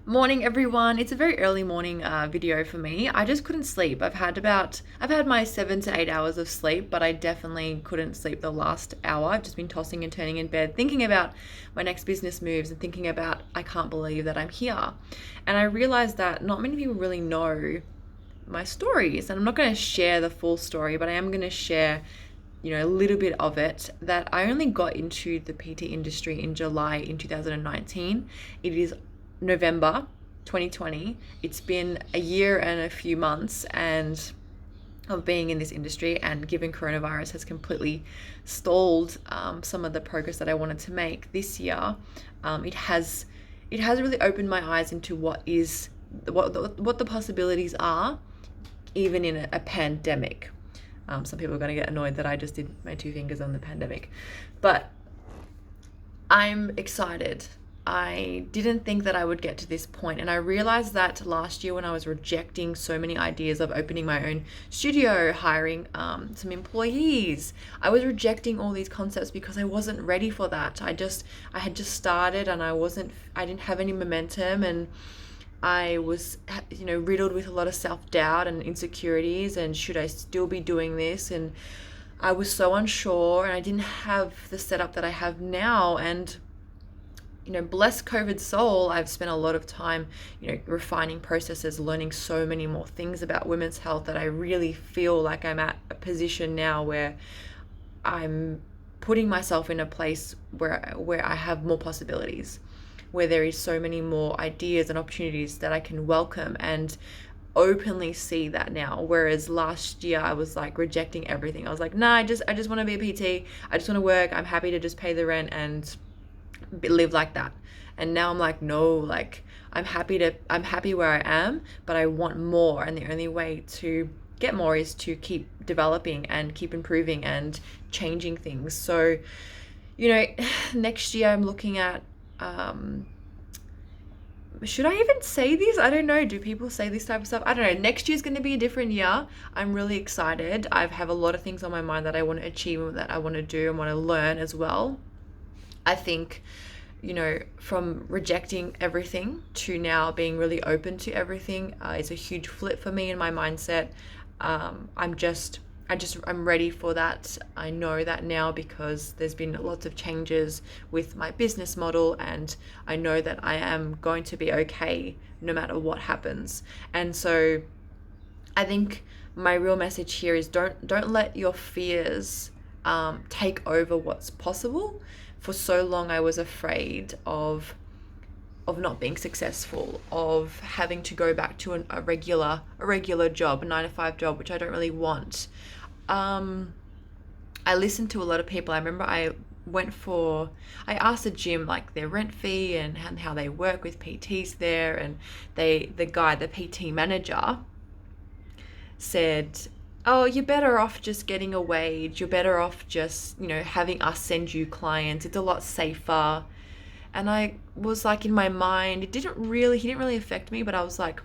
Morning, everyone. It's a very early morning video for me. I just couldn't sleep. I've had my 7 to 8 hours of sleep, but I definitely couldn't sleep the last hour. I've just been tossing and turning in bed, thinking about my next business moves and thinking about I can't believe that I'm here. And I realized that not many people really know my stories, and I'm not going to share the full story, but I am going to share a little bit of it. That I only got into the PT industry in July in 2019. It is November 2020. It's been a year and a few months and of being in this industry, and given coronavirus has completely stalled some of the progress that I wanted to make this year. It has really opened my eyes into what the possibilities are, even in a pandemic. Some people are going to get annoyed that I just did my two fingers on the pandemic, but I'm excited. I didn't think that I would get to this point, and I realized that last year when I was rejecting so many ideas of opening my own studio, hiring some employees. I was rejecting all these concepts because I wasn't ready for that. I had just started, and I didn't have any momentum, and I was riddled with a lot of self-doubt and insecurities, and should I still be doing this? And I was so unsure, and I didn't have the setup that I have now. And bless COVID soul, I've spent a lot of time, refining processes, learning so many more things about women's health, that I really feel like I'm at a position now where I'm putting myself in a place where I have more possibilities, where there is so many more ideas and opportunities that I can welcome and openly see that now. Whereas last year I was like rejecting everything. I was like, nah, I just want to be a PT. I just want to work. I'm happy to just pay the rent and live like that. And now I'm like, no, like I'm happy where I am, but I want more. And the only way to get more is to keep developing and keep improving and changing things. So, next year I'm looking at, should I even say this? I don't know. Do people say this type of stuff? I don't know. Next year's going to be a different year. I'm really excited. I have a lot of things on my mind that I want to achieve and that I want to do and want to learn as well. I think, from rejecting everything to now being really open to everything is a huge flip for me in my mindset. I'm ready for that. I know that now because there's been lots of changes with my business model, and I know that I am going to be okay no matter what happens. And so I think my real message here is don't let your fears take over what's possible. For so long I was afraid of not being successful, of having to go back to a regular job, a 9 to 5 job, which I don't really want. I listened to a lot of people. I remember I asked the gym like their rent fee and how they work with PTs there, and the PT manager said, oh, you're better off just getting a wage. You're better off just, having us send you clients. It's a lot safer. And I was like, in my mind, he didn't really affect me, but I was like,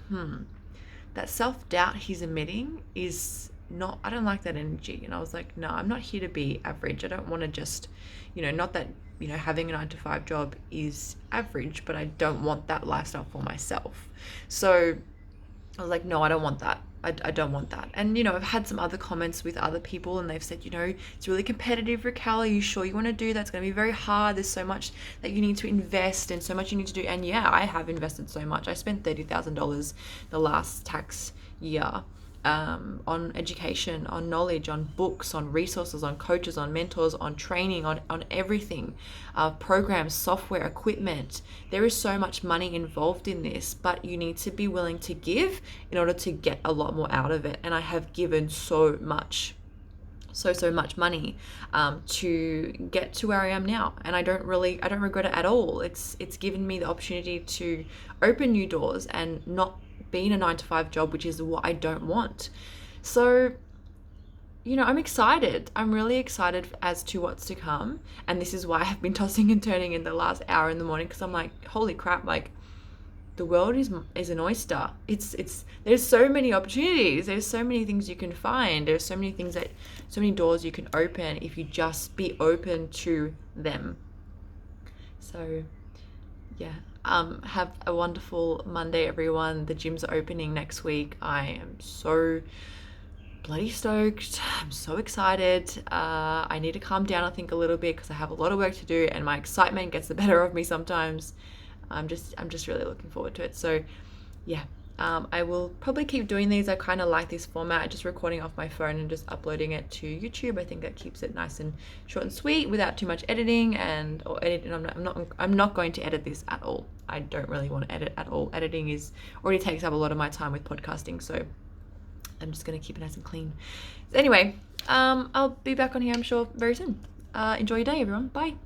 that self-doubt he's emitting is not, I don't like that energy. And I was like, no, I'm not here to be average. I don't want to just, not that, having a 9 to 5 job is average, but I don't want that lifestyle for myself. So I was like, no, I don't want that. I don't want that. And, I've had some other comments with other people, and they've said, it's really competitive, Raquel. Are you sure you want to do that? It's going to be very hard. There's so much that you need to invest and so much you need to do. And yeah, I have invested so much. I spent $30,000 the last tax year on education, on knowledge, on books, on resources, on coaches, on mentors, on training, on everything, programs, software, equipment. There is so much money involved in this, but you need to be willing to give in order to get a lot more out of it. And I have given so much money to get to where I am now, and I don't regret it at all. It's given me the opportunity to open new doors and not be in a 9 to 5 job, which is what I don't want. So I'm excited. I'm really excited as to what's to come, and this is why I've been tossing and turning in the last hour in the morning, because I'm like, holy crap, like the world is an oyster. There's so many opportunities. There's so many things you can find. There's so many doors you can open if you just be open to them. So yeah, Have a wonderful Monday, everyone. The gyms are opening next week. I am so bloody stoked. I'm so excited. I need to calm down, I think, a little bit because I have a lot of work to do and my excitement gets the better of me sometimes. I'm just really looking forward to it. So yeah, I will probably keep doing these. I kind of like this format, just recording off my phone and just uploading it to YouTube. I think that keeps it nice and short and sweet without too much editing or editing. I'm not going to edit this at all. I don't really want to edit at all. Editing is already takes up a lot of my time with podcasting, so I'm just going to keep it nice and clean. So anyway, I'll be back on here, I'm sure, very soon. Enjoy your day, everyone. Bye.